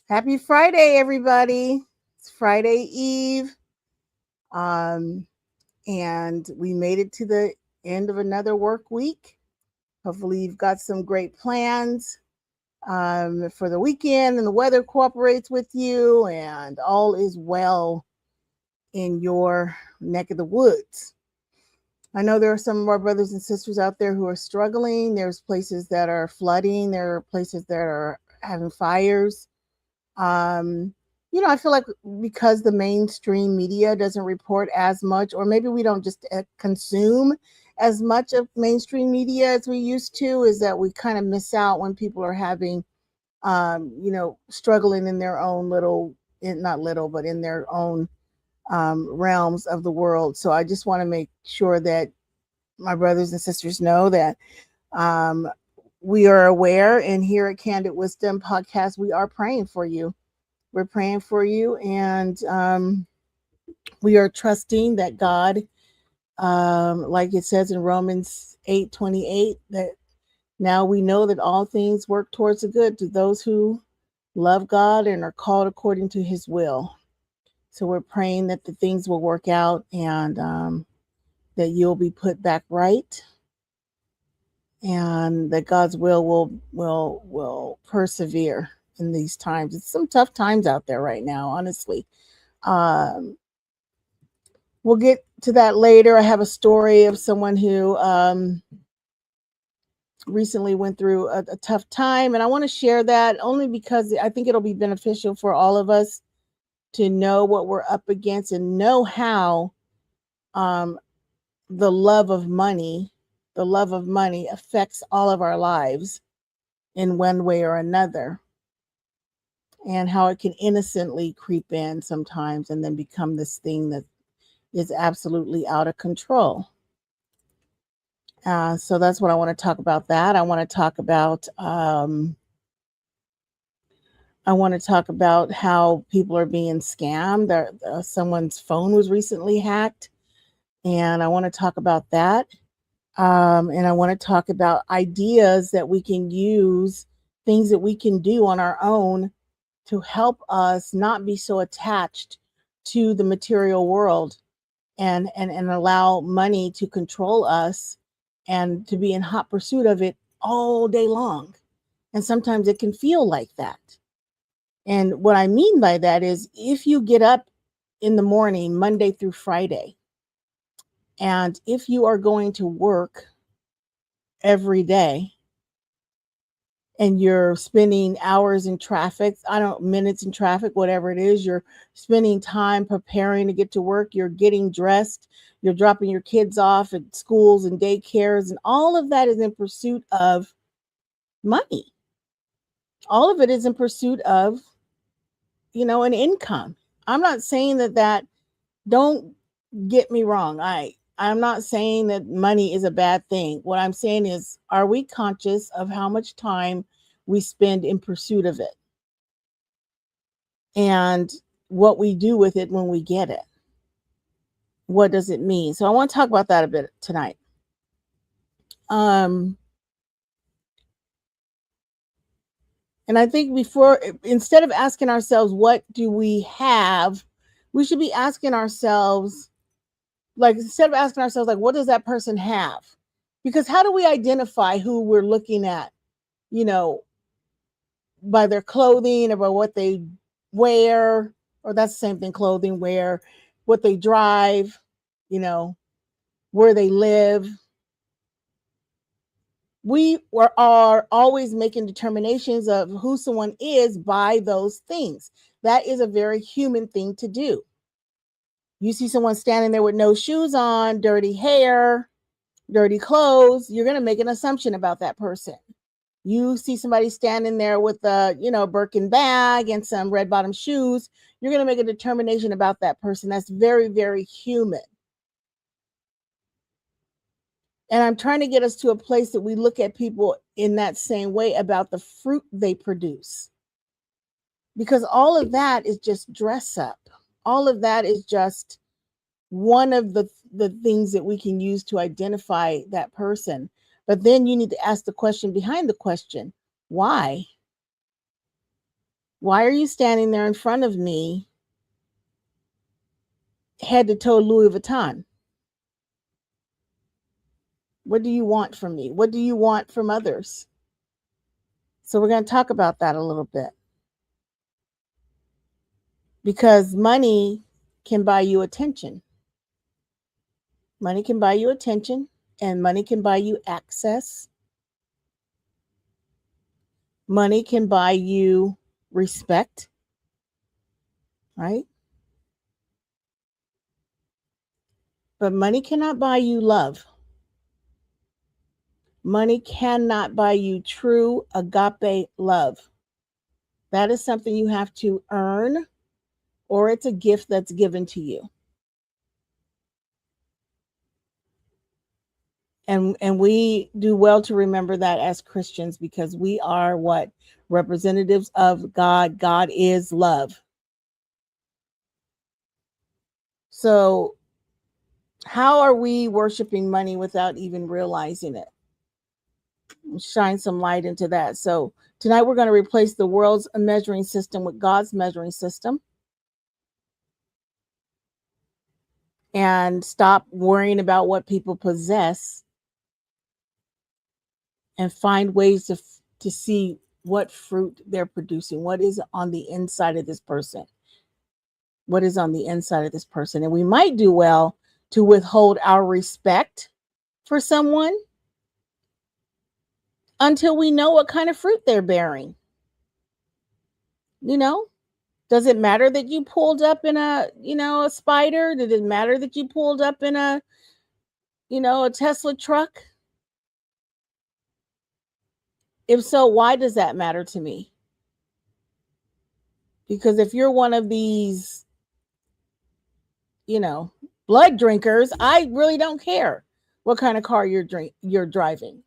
Happy Friday, everybody. It's Friday Eve. Um, and we made it to the end of another work week. Hopefully, you've got some great plans for the weekend and the weather cooperates with you and all is well in your neck of the woods. I know there are some of our brothers and sisters out there who are struggling. There's places that are flooding, there are places that are having fires. Um, I feel like because the mainstream media doesn't report as much, or maybe we don't just consume as much of mainstream media as we used to, is that we kind of miss out when people are having, struggling in their own not little, but in their own realms of the world. So I just want to make sure that my brothers and sisters know that um, we are aware, and here at Candid Wisdom podcast, we are praying for you. We're praying for you, and we are trusting that God, like it says in Romans 8:28, that now we know that all things work towards the good to those who love God and are called according to his will. So we're praying that the things will work out and that you'll be put back right, and that God's will persevere in these times. It's some tough times out there right now, honestly. Um, we'll get to that later. I have a story of someone who recently went through a tough time, and I want to share that only because I think it'll be beneficial for all of us to know what we're up against and know how um, the love of money, affects all of our lives in one way or another, and how it can innocently creep in sometimes and then become this thing that is absolutely out of control. So that's what I want to talk about. That I want to talk about. I want to talk about how people are being scammed. Someone's phone was recently hacked, and I want to talk about that. And I want to talk about ideas that we can use, things that we can do on our own to help us not be so attached to the material world and allow money to control us and to be in hot pursuit of it all day long. And sometimes it can feel like that. And what I mean by that is if you get up in the morning, Monday through Friday, and if you are going to work every day and you're spending hours in traffic, minutes in traffic, whatever it is, you're spending time preparing to get to work, you're getting dressed, you're dropping your kids off at schools and daycares, and all of that is in pursuit of money. All of it is in pursuit of, an income. I'm not saying that don't get me wrong. I'm not saying that money is a bad thing. What I'm saying is, are we conscious of how much time we spend in pursuit of it and what we do with it when we get it? What does it mean? So I want to talk about that a bit tonight. And I think instead of asking ourselves, what do we have? We should be asking ourselves, instead of asking ourselves, what does that person have? Because how do we identify who we're looking at, by their clothing or by what they wear, or that's the same thing, clothing, wear, what they drive, where they live. We are always making determinations of who someone is by those things. That is a very human thing to do. You see someone standing there with no shoes on, dirty hair, dirty clothes, you're going to make an assumption about that person. You see somebody standing there with a, Birkin bag and some red bottom shoes, you're going to make a determination about that person. That's very, very human. And I'm trying to get us to a place that we look at people in that same way about the fruit they produce. Because all of that is just dress up. All of that is just one of the things that we can use to identify that person. But then you need to ask the question behind the question, why? Why are you standing there in front of me, head to toe Louis Vuitton? What do you want from me? What do you want from others? So we're going to talk about that a little bit. Because money can buy you attention. Money can buy you attention, and money can buy you access. Money can buy you respect, right? But money cannot buy you love. Money cannot buy you true agape love. That is something you have to earn, or it's a gift that's given to you. And we do well to remember that as Christians, because we are what? Representatives of God. God is love. So how are we worshiping money without even realizing it? Shine some light into that. So tonight we're going to replace the world's measuring system with God's measuring system, and stop worrying about what people possess, and find ways to see what fruit they're producing. What is on the inside of this person? What is on the inside of this person? And we might do well to withhold our respect for someone until we know what kind of fruit they're bearing. Does it matter that you pulled up in a spider? Did it matter that you pulled up in a Tesla truck? If so, why does that matter to me? Because if you're one of these, blood drinkers, I really don't care what kind of car you're driving,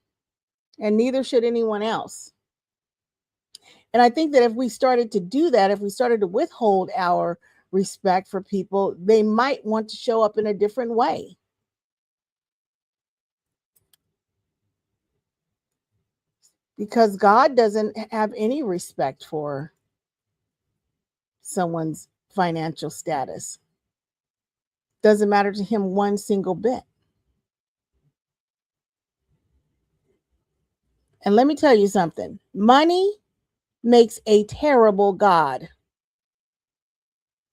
and neither should anyone else. And I think that if we started to do that, if we started to withhold our respect for people, they might want to show up in a different way. Because God doesn't have any respect for someone's financial status. Doesn't matter to him one single bit. And let me tell you something. Money makes a terrible God.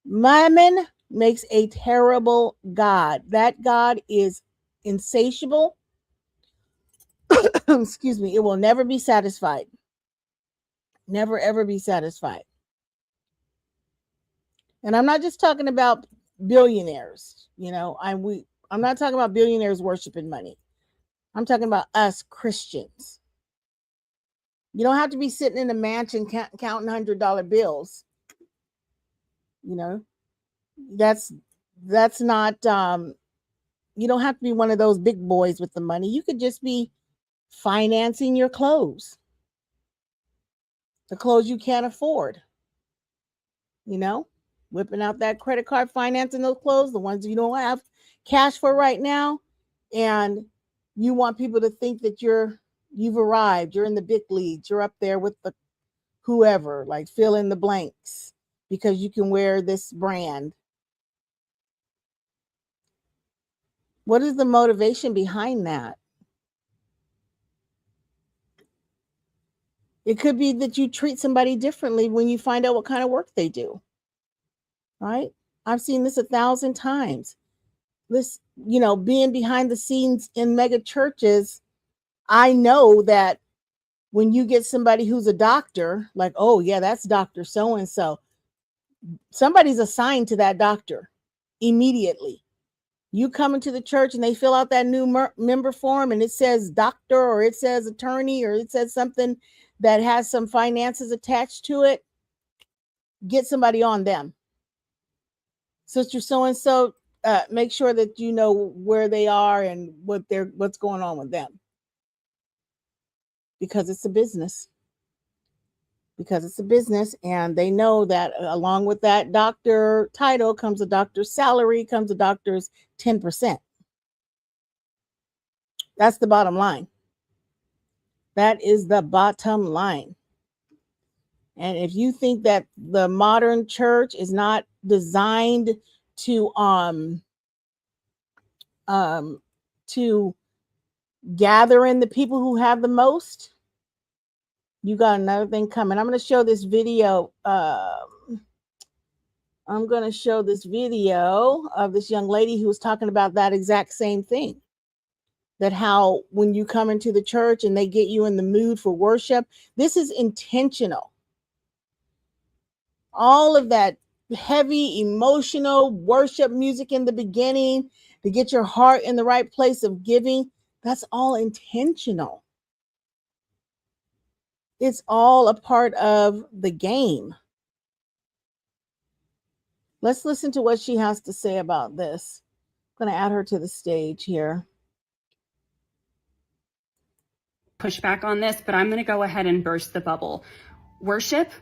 Mammon makes a terrible God. That God is insatiable. Excuse me. It will never be satisfied. Never, ever be satisfied. And I'm not just talking about billionaires. I'm not talking about billionaires worshiping money. I'm talking about us Christians. You don't have to be sitting in a mansion counting $100 bills. That's not. You don't have to be one of those big boys with the money. You could just be financing your clothes, the clothes you can't afford. Whipping out that credit card, financing those clothes, the ones you don't have cash for right now, and you want people to think that you've arrived, you're in the big leagues, you're up there with the whoever, like fill in the blanks, because you can wear this brand. What is the motivation behind that? It could be that you treat somebody differently when you find out what kind of work they do. Right? I've seen this 1,000 times. This, being behind the scenes in mega churches, I know that when you get somebody who's a doctor, like, oh yeah, that's Dr. So-and-so, somebody's assigned to that doctor immediately. You come into the church and they fill out that new member form and it says doctor, or it says attorney, or it says something that has some finances attached to it. Get somebody on them. Sister so-and-so, make sure that you know where they are and what's going on with them. Because it's a business. And they know that along with that doctor title comes a doctor's salary, comes a doctor's 10%. That's the bottom line. That is the bottom line. And if you think that the modern church is not designed to to gather in the people who have the most, you got another thing coming. I'm going to show this video. I'm going to show this video of this young lady who was talking about that exact same thing. That how when you come into the church and they get you in the mood for worship, this is intentional. All of that heavy emotional worship music in the beginning to get your heart in the right place of giving, that's all intentional. It's all a part of the game. Let's listen to what she has to say about this. I'm going to add her to the stage here. Push back on this, but I'm going to go ahead and burst the bubble. Worship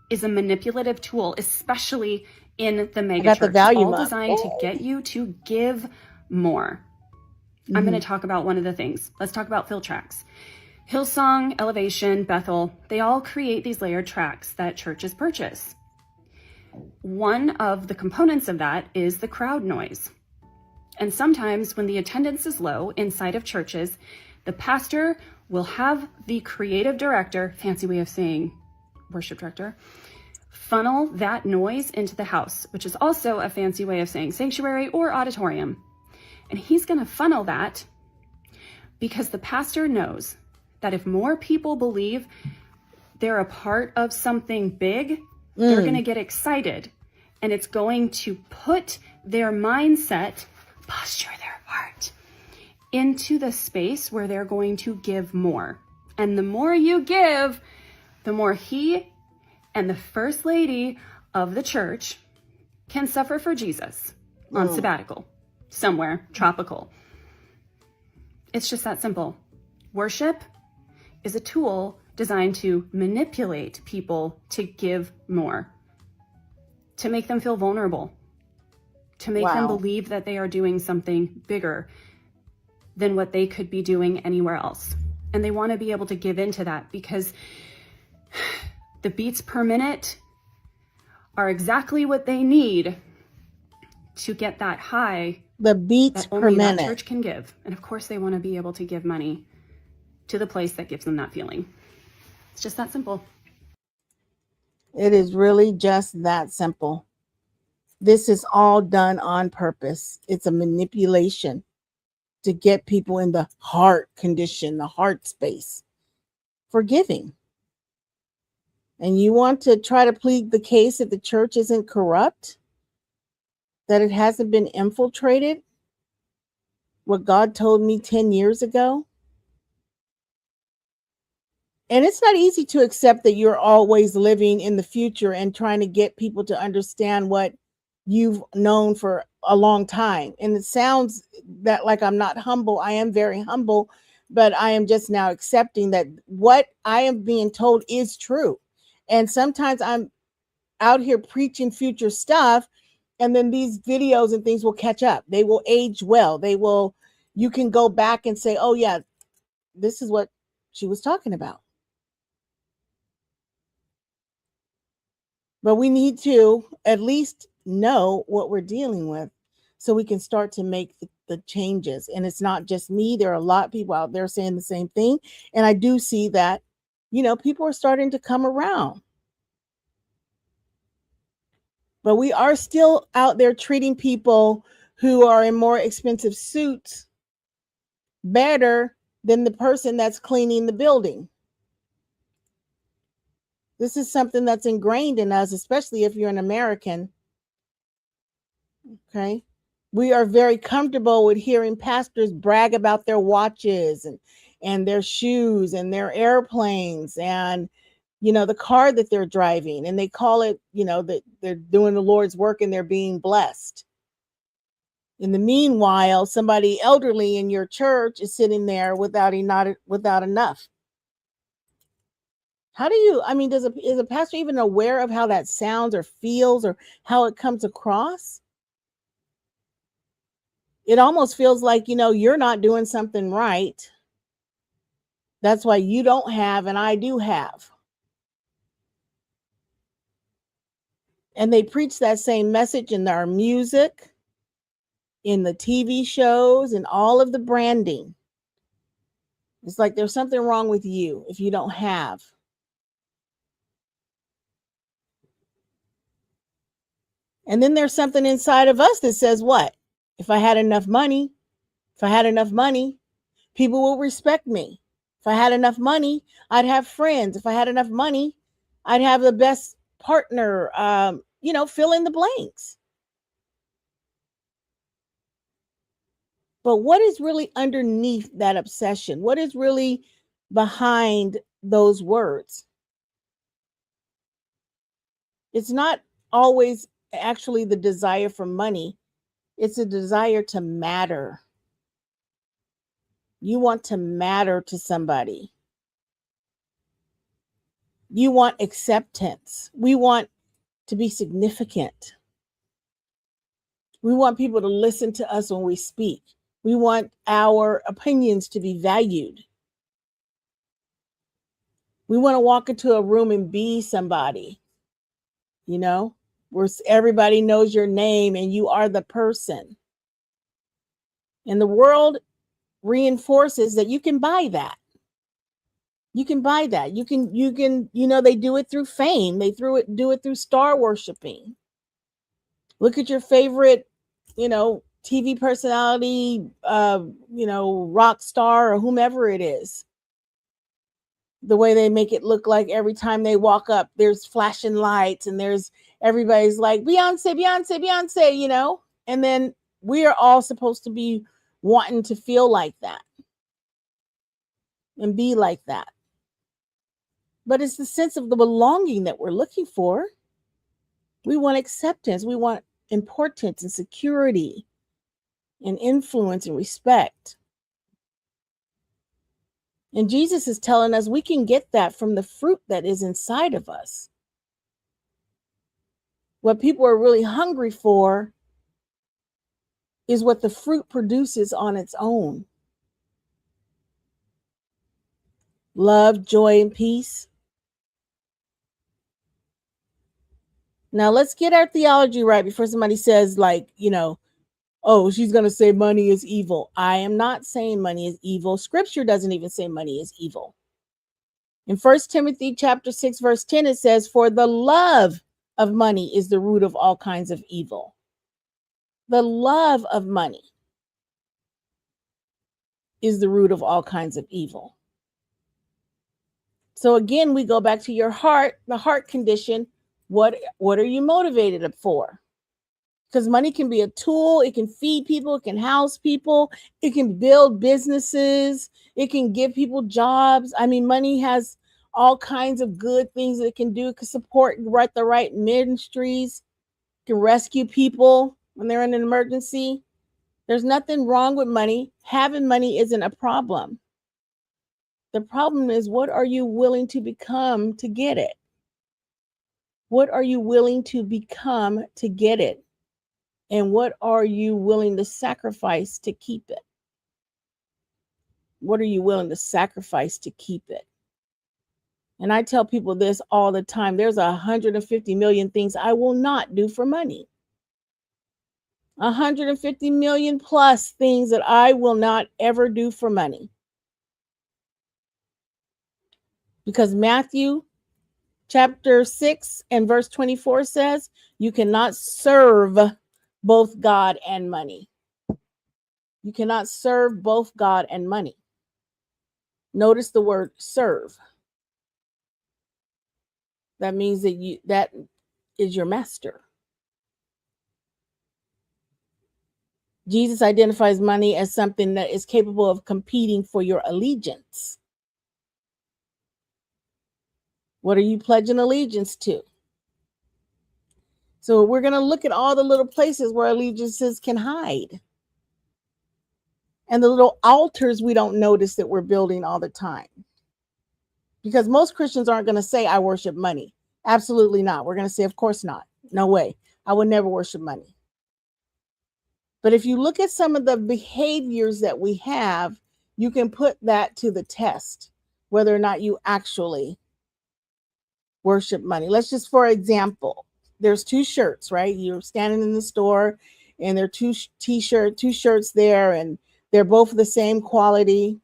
is a manipulative tool, especially in the mega church. It's all designed to get you to give more. Mm-hmm. I'm going to talk about one of the things. Let's talk about fill tracks. Hillsong, Elevation, Bethel, they all create these layered tracks that churches purchase. One of the components of that is the crowd noise. And sometimes when the attendance is low inside of churches, the pastor will have the creative director, fancy way of saying worship director, funnel that noise into the house, which is also a fancy way of saying sanctuary or auditorium. And he's going to funnel that because the pastor knows that if more people believe they're a part of something big, they're going to get excited, and it's going to put their mindset, posture their heart into the space where they're going to give more. And the more you give, the more he and the first lady of the church can suffer for Jesus on sabbatical, somewhere tropical. It's just that simple. Worship is a tool designed to manipulate people to give more, to make them feel vulnerable, to make them believe that they are doing something bigger than what they could be doing anywhere else. And they want to be able to give into that because the beats per minute are exactly what they need to get that high. The beats that per minute that church can give. And of course they want to be able to give money to the place that gives them that feeling. It's just that simple. It is really just that simple. This is all done on purpose. It's a manipulation to get people in the heart condition, the heart space for giving. And you want to try to plead the case that the church isn't corrupt, that it hasn't been infiltrated, what God told me 10 years ago. And it's not easy to accept that you're always living in the future and trying to get people to understand what you've known for a long time. And it sounds that like I'm not humble. I am very humble, but I am just now accepting that what I am being told is true. And sometimes I'm out here preaching future stuff, and then these videos and things will catch up. They will age well. You can go back and say, oh yeah, this is what she was talking about. But we need to at least know what we're dealing with so we can start to make the changes. And it's not just me. There are a lot of people out there saying the same thing. And I do see that, people are starting to come around. But we are still out there treating people who are in more expensive suits better than the person that's cleaning the building. This is something that's ingrained in us, especially if you're an American. Okay. We are very comfortable with hearing pastors brag about their watches and their shoes and their airplanes and, the car that they're driving. And they call it, that they're doing the Lord's work and they're being blessed. In the meanwhile, somebody elderly in your church is sitting there without enough. How do you, is a pastor even aware of how that sounds or feels or how it comes across? It almost feels like, you're not doing something right. That's why you don't have and I do have. And they preach that same message in our music, in the TV shows, and all of the branding. It's like there's something wrong with you if you don't have. And then there's something inside of us that says what? If I had enough money, people will respect me. If I had enough money, I'd have friends. If I had enough money, I'd have the best partner, fill in the blanks. But what is really underneath that obsession? What is really behind those words? It's not always actually the desire for money. It's a desire to matter. You want to matter to somebody. You want acceptance. We want to be significant. We want people to listen to us when we speak. We want our opinions to be valued. We want to walk into a room and be somebody, where everybody knows your name and you are the person. And the world reinforces that you can buy that. You can buy that. You can, they do it through fame. They do it through star worshiping. Look at your favorite, TV personality, rock star or whomever it is. The way they make it look like every time they walk up, there's flashing lights and everybody's like, Beyonce, Beyonce, Beyonce, and then we are all supposed to be wanting to feel like that and be like that. But it's the sense of the belonging that we're looking for. We want acceptance. We want importance and security and influence and respect. And Jesus is telling us we can get that from the fruit that is inside of us. What people are really hungry for is what the fruit produces on its own. Love, joy, and peace. Now let's get our theology right before somebody says oh, she's going to say money is evil. I am not saying money is evil. Scripture doesn't even say money is evil. In 1 Timothy chapter 6, verse 10, it says, for the love of money is the root of all kinds of evil. The love of money is the root of all kinds of evil. So again, we go back to your heart, the heart condition. What are you motivated for? Because money can be a tool. It can feed people. It can house people. It can build businesses. It can give people jobs. I mean, money has all kinds of good things that it can do. It can support the right ministries. It can rescue people when they're in an emergency. There's nothing wrong with money. Having money isn't a problem. The problem is, what are you willing to become to get it? What are you willing to become to get it? And what are you willing to sacrifice to keep it? What are you willing to sacrifice to keep it? And I tell people this all the time. There's 150 million things I will not do for money. 150 million plus things that I will not ever do for money. Because Matthew chapter 6 and verse 24 says, you cannot serve both God and money. You cannot serve both God and money. Notice the word serve. That means that is your master. Jesus identifies money as something that is capable of competing for your allegiance. What are you pledging allegiance to? So we're going to look at all the little places where allegiances can hide. And the little altars we don't notice that we're building all the time. Because most Christians aren't going to say, I worship money. Absolutely not. We're going to say, of course not. No way. I would never worship money. But if you look at some of the behaviors that we have, you can put that to the test, whether or not you actually worship money. Let's just, for example, there's two shirts, right? You're standing in the store and there are two shirts there, and they're both the same quality.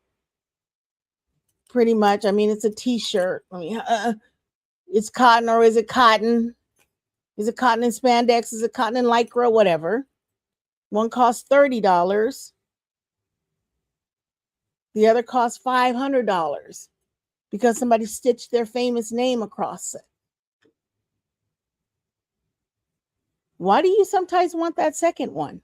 Pretty much. I mean, it's a t-shirt. I mean, it's cotton, or is it cotton? Is it cotton and spandex? Is it cotton and lycra? Whatever. One costs $30. The other costs $500 because somebody stitched their famous name across it. Why do you sometimes want that second one?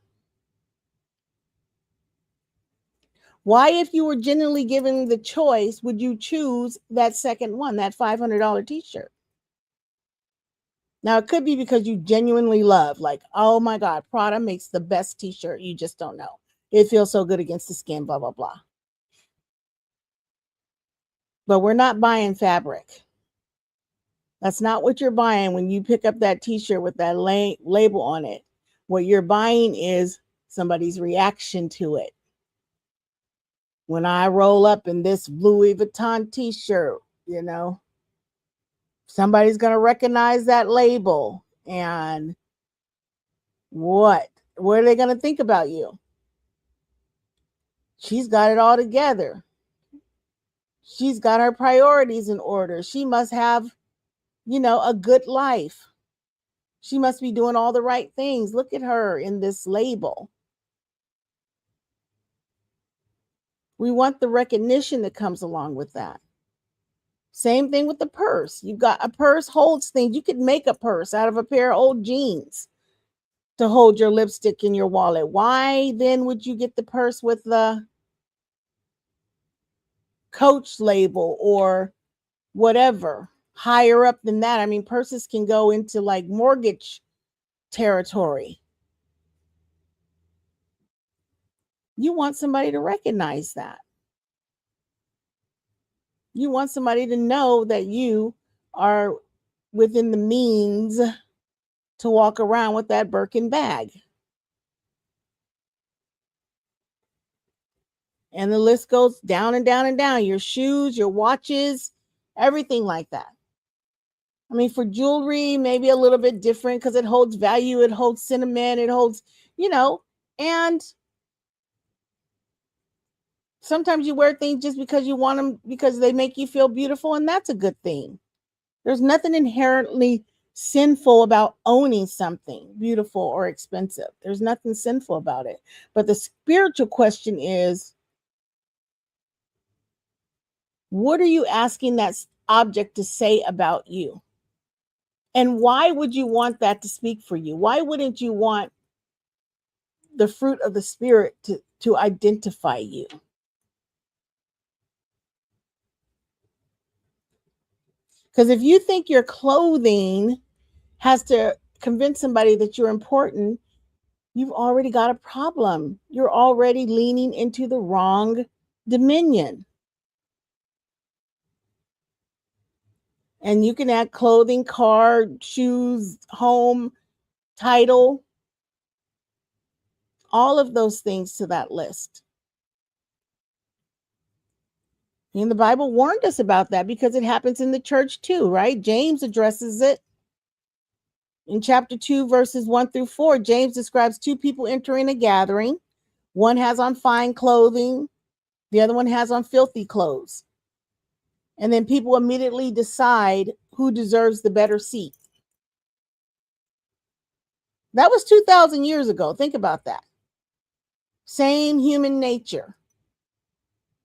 Why, if you were genuinely given the choice, would you choose that second one, that $500 t-shirt? Now, it could be because you genuinely love, like, oh my God, Prada makes the best t-shirt. You just don't know. It feels so good against the skin, blah, blah, blah. But we're not buying fabric. That's not what you're buying when you pick up that t-shirt with that label on it. What you're buying is somebody's reaction to it. When I roll up in this Louis Vuitton t-shirt, you know, somebody's going to recognize that label. And what are they going to think about you? She's got it all together. She's got her priorities in order. She must have, you know, a good life. She must be doing all the right things. Look at her in this label. We want the recognition that comes along with that. Same thing with the purse. You've got a purse holds things. You could make a purse out of a pair of old jeans to hold your lipstick in your wallet. Why then would you get the purse with the Coach label or whatever higher up than that? I mean, purses can go into like mortgage territory. You want somebody to recognize that. You want somebody to know that you are within the means to walk around with that Birkin bag. And the list goes down and down and down. Your shoes, your watches, everything like that. I mean, for jewelry, maybe a little bit different because it holds value, it holds sentiment, it holds, you know, and sometimes you wear things just because you want them, because they make you feel beautiful, and that's a good thing. There's nothing inherently sinful about owning something beautiful or expensive. There's nothing sinful about it. But the spiritual question is, what are you asking that object to say about you? And why would you want that to speak for you? Why wouldn't you want the fruit of the Spirit to identify you? Because if you think your clothing has to convince somebody that you're important, you've already got a problem. You're already leaning into the wrong dominion. And you can add clothing, car, shoes, home, title, all of those things to that list. And the Bible warned us about that because it happens in the church too, right? James addresses it. In chapter 2, verses 1-4, James describes two people entering a gathering. One has on fine clothing. The other one has on filthy clothes. And then people immediately decide who deserves the better seat. That was 2,000 years ago. Think about that. Same human nature.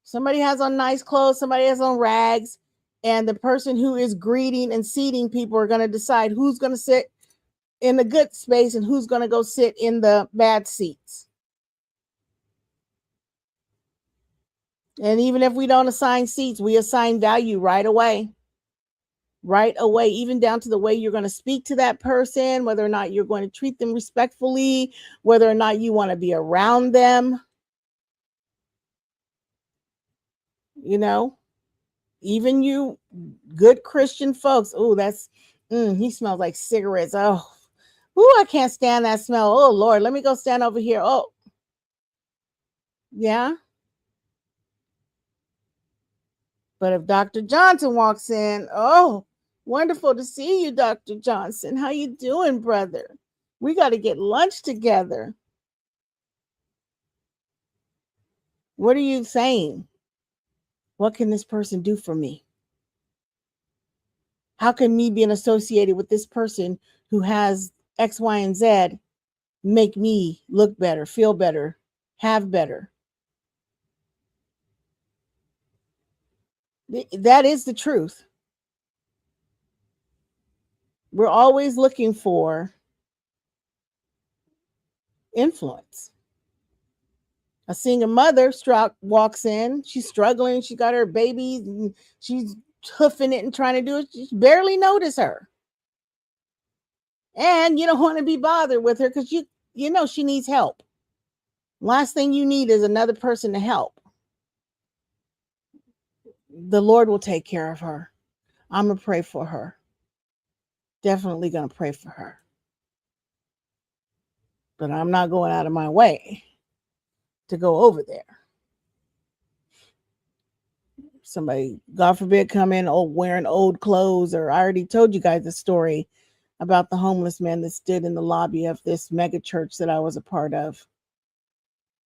Somebody has on nice clothes, somebody has on rags, and the person who is greeting and seating people are going to decide who's going to sit in the good space and who's going to go sit in the bad seats. And even if we don't assign seats, we assign value right away. Right away, even down to the way you're going to speak to that person, whether or not you're going to treat them respectfully, whether or not you want to be around them. You know, even you good Christian folks. Oh, that's, he smells like cigarettes. Oh, I can't stand that smell. Oh, Lord, let me go stand over here. Oh, yeah. But if Dr. Johnson walks in, oh, Wonderful to see you, Dr. Johnson. How you doing, brother? We got to get lunch together. What are you saying? What can this person do for me? How can me being associated with this person who has X, Y, and Z make me look better, feel better, have better? That is the truth. We're always looking for influence. A single mother walks in, she's struggling, she got her babies, and she's hoofing it and trying to do it. You barely notice her. And you don't want to be bothered with her because you know she needs help. Last thing you need is another person to help. The Lord will take care of her. I'm going to pray for her. Definitely going to pray for her. But I'm not going out of my way to go over there. Somebody, God forbid, come in wearing old clothes, or I already told you guys the story about the homeless man that stood in the lobby of this mega church that I was a part of,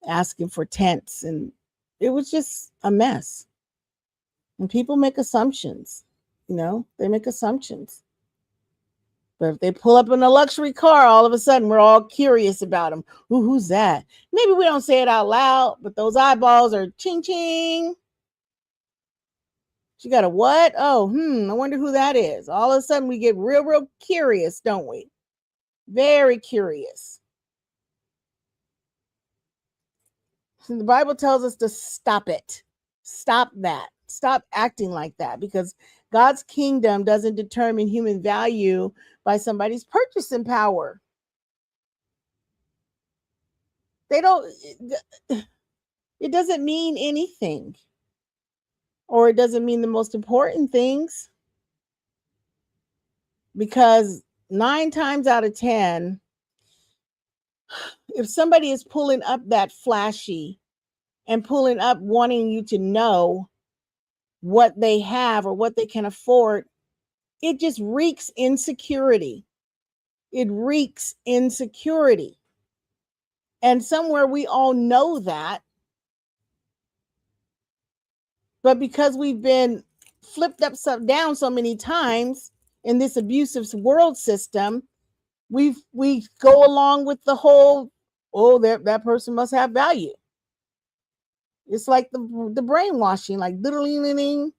asking for tents, and it was just a mess. And people make assumptions, they make assumptions. But if they pull up in a luxury car, all of a sudden we're all curious about them. Who's that? Maybe we don't say it out loud, but those eyeballs are ching ching. She got a what? Oh, I wonder who that is. All of a sudden we get real curious, don't we? Very curious. So the Bible tells us to stop it. Stop that. Stop acting like that, because God's kingdom doesn't determine human value by somebody's purchasing power. It doesn't mean anything, or it doesn't mean the most important things, because 9 times out of 10, if somebody is pulling up that flashy and pulling up wanting you to know what they have or what they can afford, it just reeks insecurity. It reeks insecurity. And somewhere we all know that. But because we've been flipped upside down so many times in this abusive world system, we go along with the whole, that person must have value. It's like the brainwashing, like literally,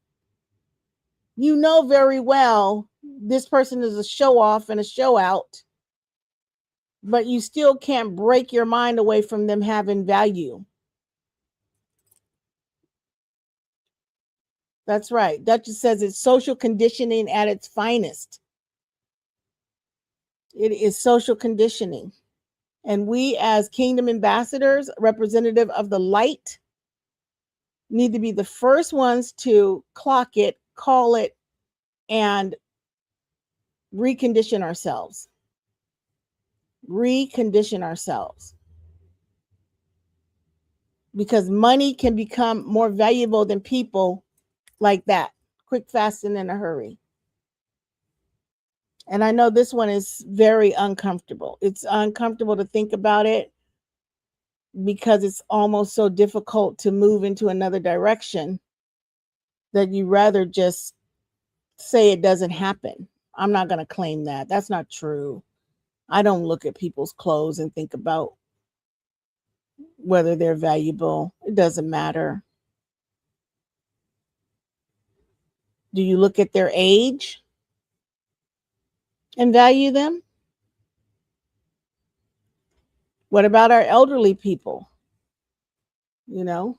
you know very well this person is a show off and a show out, but you still can't break your mind away from them having value. That's right. Duchess says it's social conditioning at its finest. It is social conditioning. And we as kingdom ambassadors, representative of the light, need to be the first ones to clock it, call it, and recondition ourselves. Recondition ourselves. Because money can become more valuable than people like that. Quick, fast, and in a hurry. And I know this one is very uncomfortable. It's uncomfortable to think about it because it's almost so difficult to move into another direction that you rather just say it doesn't happen. I'm not going to claim that. That's not true. I don't look at people's clothes and think about whether they're valuable. It doesn't matter. Do you look at their age and value them? What about our elderly people? You're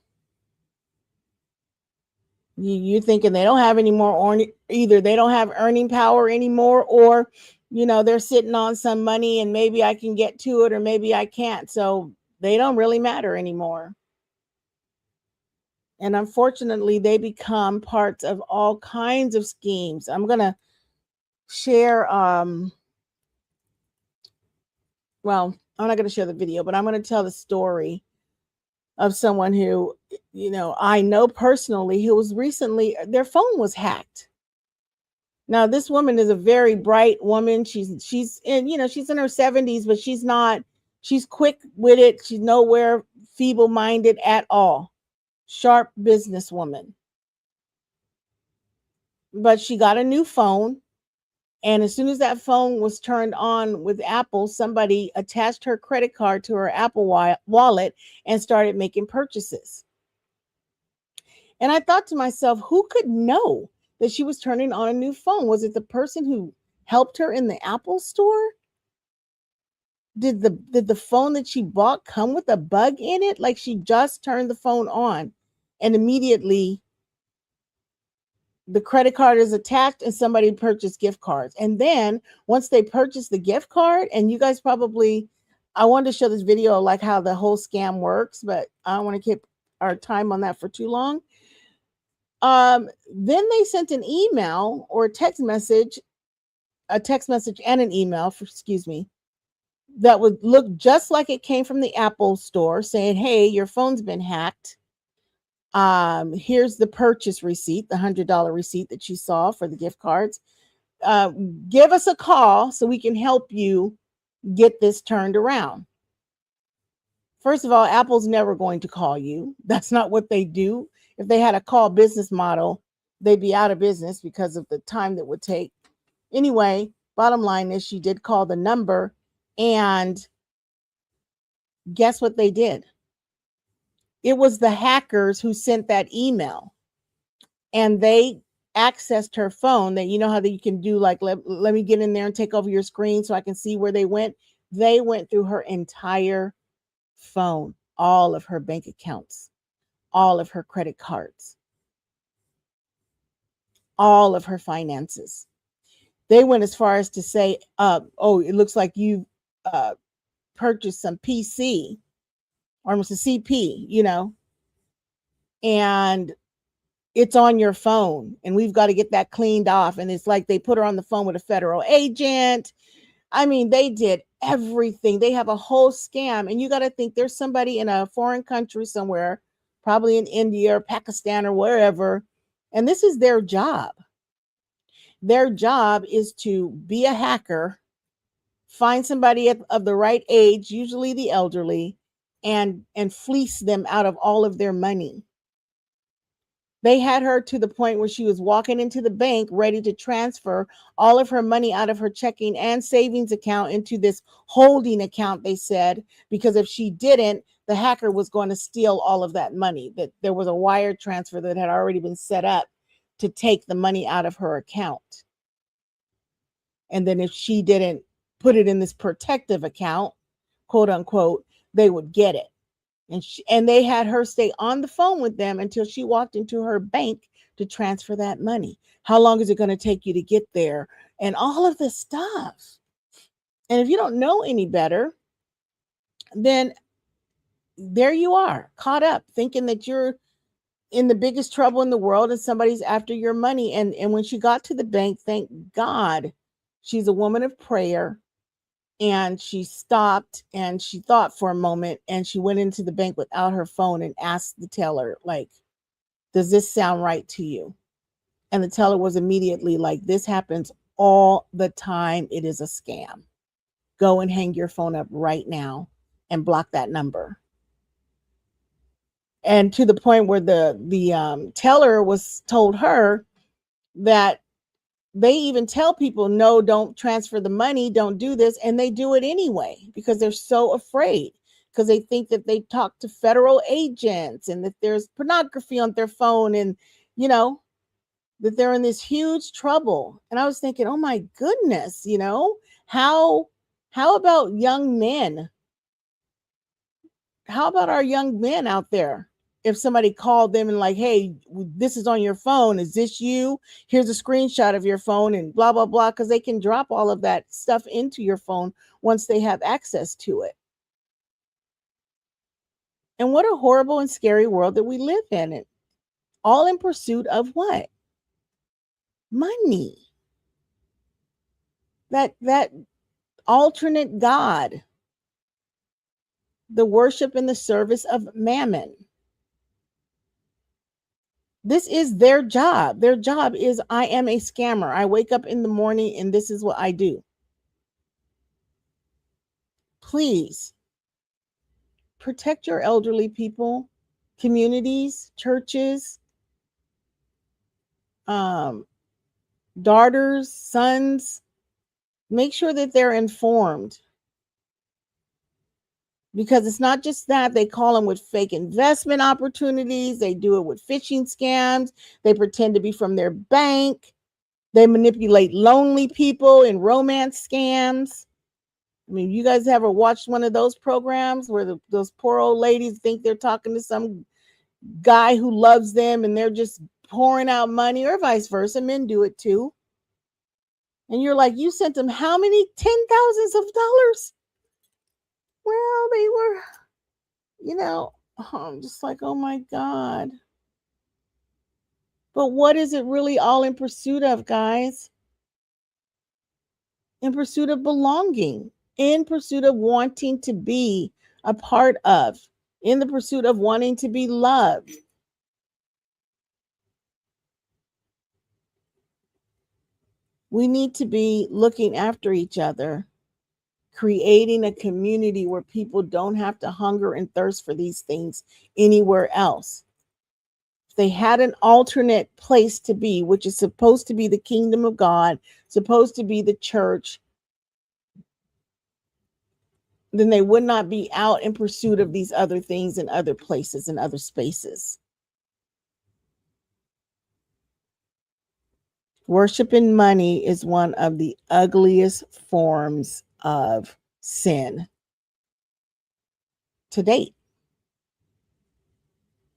thinking they don't have any more, or either they don't have earning power anymore, or, they're sitting on some money and maybe I can get to it or maybe I can't. So they don't really matter anymore. And unfortunately, they become parts of all kinds of schemes. I'm going to share, I'm not going to share the video, but I'm going to tell the story of someone who, I know personally, who was recently, their phone was hacked. Now, this woman is a very bright woman. She's in, she's in her 70s, but she's quick with it. She's nowhere feeble-minded at all. Sharp businesswoman. But she got a new phone. And as soon as that phone was turned on with Apple, somebody attached her credit card to her Apple wallet and started making purchases. And I thought to myself, who could know that she was turning on a new phone? Was it the person who helped her in the Apple store? Did the phone that she bought come with a bug in it? Like she just turned the phone on and immediately the credit card is attached and somebody purchased gift cards. And then once they purchase the gift card, and you guys probably, I wanted to show this video like how the whole scam works, but I don't want to keep our time on that for too long. Then they sent an email or a text message and an email, that would look just like it came from the Apple store saying, hey, your phone's been hacked. Here's the purchase receipt, the $100 receipt that you saw for the gift cards. Give us a call so we can help you get this turned around. First of all, Apple's never going to call you. That's not what they do. If they had a call business model, they'd be out of business because of the time that would take. Anyway, bottom line is she did call the number, and guess what they did? It was the hackers who sent that email, and they accessed her phone. That, you know how that you can do like, let me get in there and take over your screen so I can see where they went. They went through her entire phone, all of her bank accounts, all of her credit cards, all of her finances. They went as far as to say, oh, it looks like you purchased some PC or almost a CP, and it's on your phone and we've got to get that cleaned off. And it's like they put her on the phone with a federal agent. I mean, they did everything. They have a whole scam. And you got to think there's somebody in a foreign country somewhere, probably in India or Pakistan or wherever. And this is their job. Their job is to be a hacker, find somebody of the right age, usually the elderly, and fleece them out of all of their money. They had her to the point where she was walking into the bank ready to transfer all of her money out of her checking and savings account into this holding account, they said, because if she didn't, the hacker was going to steal all of that money, that there was a wire transfer that had already been set up to take the money out of her account. And then if she didn't put it in this protective account, quote unquote, they would get it. And they had her stay on the phone with them until she walked into her bank to transfer that money. How long is it going to take you to get there? And all of this stuff. And if you don't know any better, then there you are, caught up, thinking that you're in the biggest trouble in the world and somebody's after your money. And when she got to the bank, thank God, she's a woman of prayer. And she stopped and she thought for a moment, and she went into the bank without her phone and asked the teller, like, does this sound right to you? And the teller was immediately like, this happens all the time. It is a scam. Go and hang your phone up right now and block that number. And to the point where the teller told her that they even tell people, no, don't transfer the money, don't do this. And they do it anyway because they're so afraid, because they think that they talk to federal agents and that there's pornography on their phone, and, that they're in this huge trouble. And I was thinking, oh my goodness, how about young men? How about our young men out there? If somebody called them and like, hey, this is on your phone. Is this you? Here's a screenshot of your phone and blah, blah, blah. Because they can drop all of that stuff into your phone once they have access to it. And what a horrible and scary world that we live in. It all in pursuit of what? Money. That alternate God. The worship and the service of mammon. This is their job. Their job is, I am a scammer. I wake up in the morning and this is what I do. Please protect your elderly people, communities, churches, daughters, sons. Make sure that they're informed. Because it's not just that. They call them with fake investment opportunities. They do it with phishing scams. They pretend to be from their bank. They manipulate lonely people in romance scams. I mean, you guys ever watched one of those programs where those poor old ladies think they're talking to some guy who loves them and they're just pouring out money, or vice versa? Men do it too. And you're like, you sent them how many $10,000s? Well, they were, I'm just like, oh my God. But what is it really all in pursuit of, guys? In pursuit of belonging, in pursuit of wanting to be a part of, in the pursuit of wanting to be loved. We need to be looking after each other, creating a community where people don't have to hunger and thirst for these things anywhere else. If they had an alternate place to be, which is supposed to be the kingdom of God, supposed to be the church, then they would not be out in pursuit of these other things in other places and other spaces. Worshiping money is one of the ugliest forms of sin to date.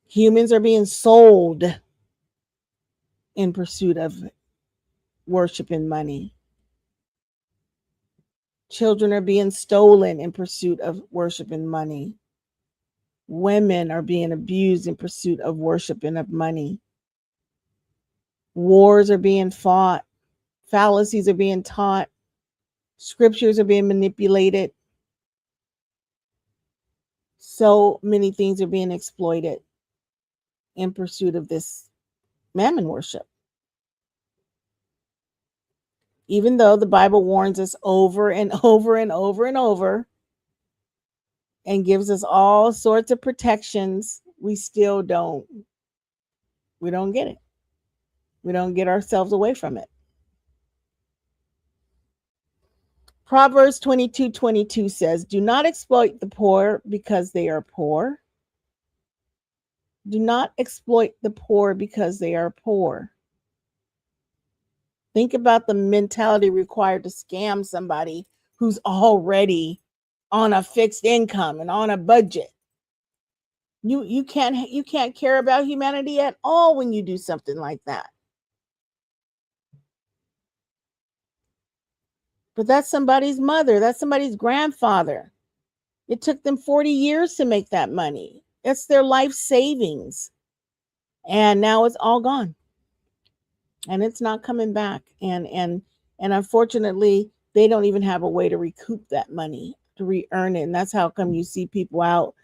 Humans are being sold in pursuit of worshiping money. Children are being stolen in pursuit of worshiping money. Women are being abused in pursuit of worshiping of money. Wars are being fought. Fallacies are being taught. Scriptures are being manipulated. So many things are being exploited in pursuit of this mammon worship. Even though the Bible warns us over and over and over and over and gives us all sorts of protections, we still don't get it. We don't get ourselves away from it. Proverbs 22:22 says, do not exploit the poor because they are poor. Do not exploit the poor because they are poor. Think about the mentality required to scam somebody who's already on a fixed income and on a budget. You can't care about humanity at all when you do something like that. But that's somebody's mother, that's somebody's grandfather. It took them 40 years to make that money. It's their life savings. And now it's all gone. And it's not coming back. And unfortunately, they don't even have a way to recoup that money, to re-earn it. And that's how come you see people out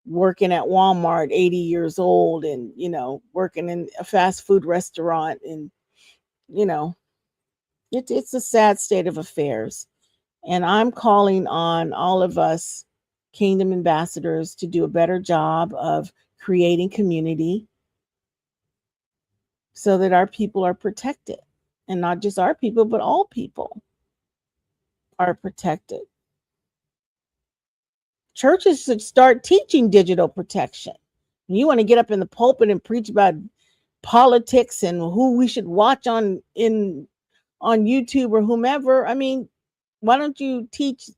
working at Walmart, 80 years old, and, working in a fast food restaurant. And, it's a sad state of affairs. And I'm calling on all of us kingdom ambassadors to do a better job of creating community so that our people are protected. And not just our people, but all people are protected. Churches should start teaching digital protection. You want to get up in the pulpit and preach about politics and who we should watch on YouTube or whomever. I mean, why don't you teach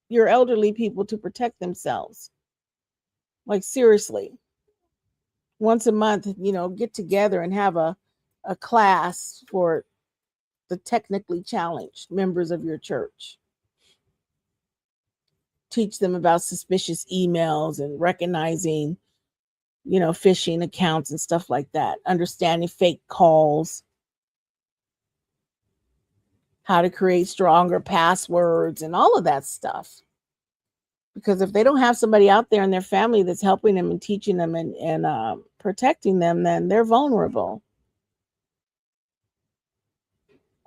your elderly people to protect themselves? Like, seriously, once a month, get together and have a class for the technically challenged members of your church. Teach them about suspicious emails and recognizing, phishing accounts and stuff like that. Understanding fake calls. How to create stronger passwords and all of that stuff. Because if they don't have somebody out there in their family that's helping them and teaching them and protecting them, then they're vulnerable.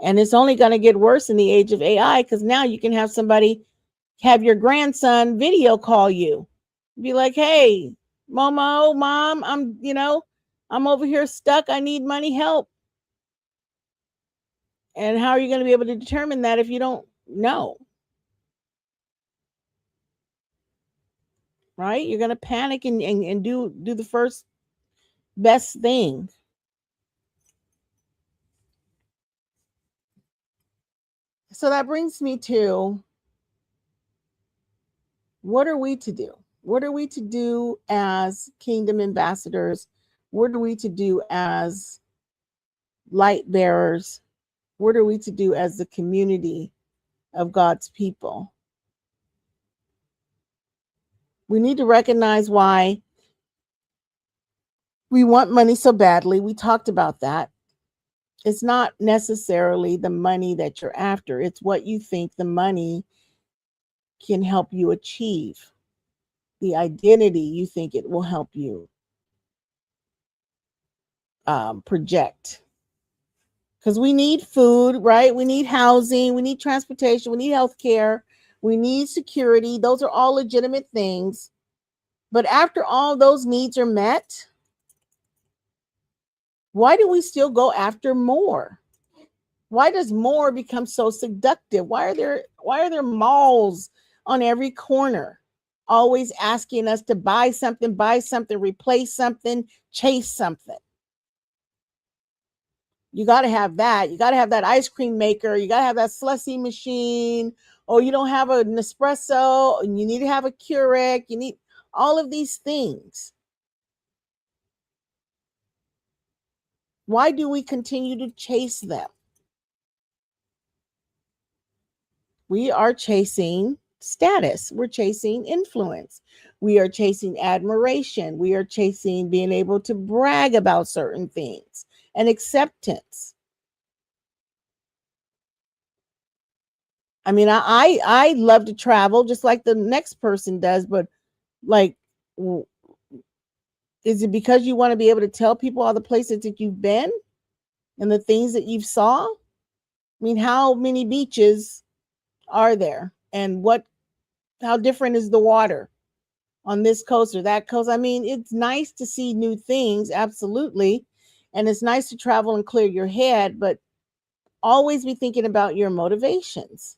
And it's only going to get worse in the age of AI, because now you can have somebody have your grandson video call you. Be like, hey, Momo, mom, I'm over here stuck. I need money, help. And how are you going to be able to determine that if you don't know? Right? You're going to panic and do the first best thing. So that brings me to, what are we to do? What are we to do as kingdom ambassadors? What are we to do as light bearers? What are we to do as the community of God's people? We need to recognize why we want money so badly. We talked about that. It's not necessarily the money that you're after. It's what you think the money can help you achieve, the identity you think it will help you project. Because we need food, right? We need housing, we need transportation, we need healthcare, we need security. Those are all legitimate things. But after all those needs are met, why do we still go after more? Why does more become so seductive? Why are there malls on every corner always asking us to buy something, replace something, chase something? You got to have that. You got to have that ice cream maker. You got to have that slushy machine. Or you don't have an espresso, and you need to have a Keurig. You need all of these things. Why do we continue to chase them? We are chasing status. We're chasing influence. We are chasing admiration. We are chasing being able to brag about certain things and acceptance. I mean, I love to travel just like the next person does, but like, is it because you want to be able to tell people all the places that you've been and the things that you've saw? I mean, how many beaches are there, and how different is the water on this coast or that coast? I mean, it's nice to see new things, absolutely, and it's nice to travel and clear your head, but always be thinking about your motivations.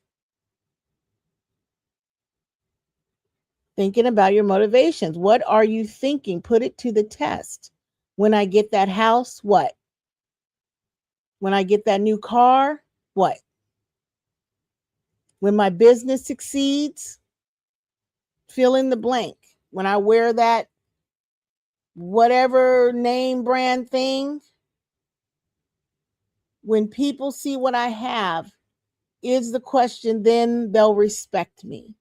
Thinking about your motivations. What are you thinking? Put it to the test. When I get that house, what? When I get that new car, what? When my business succeeds, fill in the blank. When I wear that whatever name brand thing, when people see what I have, is the question, then they'll respect me.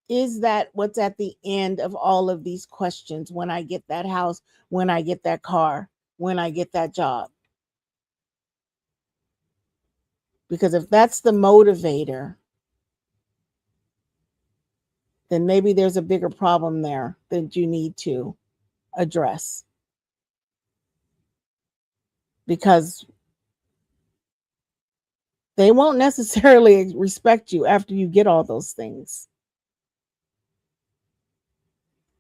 Is that what's at the end of all of these questions? When I get that house, when I get that car, when I get that job? Because if that's the motivator, then maybe there's a bigger problem there that you need to address. Because they won't necessarily respect you after you get all those things.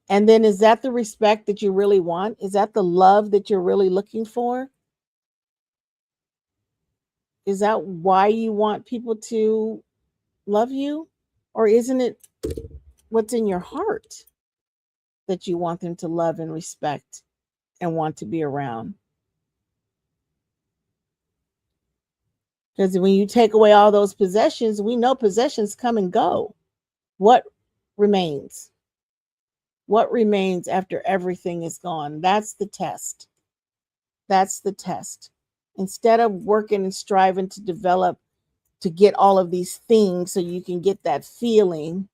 And then, is that the respect that you really want? Is that the love that you're really looking for? Is that why you want people to love you? Or isn't it what's in your heart that you want them to love and respect and want to be around? Because when you take away all those possessions, we know possessions come and go. What remains? What remains after everything is gone? That's the test. That's the test. Instead of working and striving to develop, to get all of these things so you can get that feeling,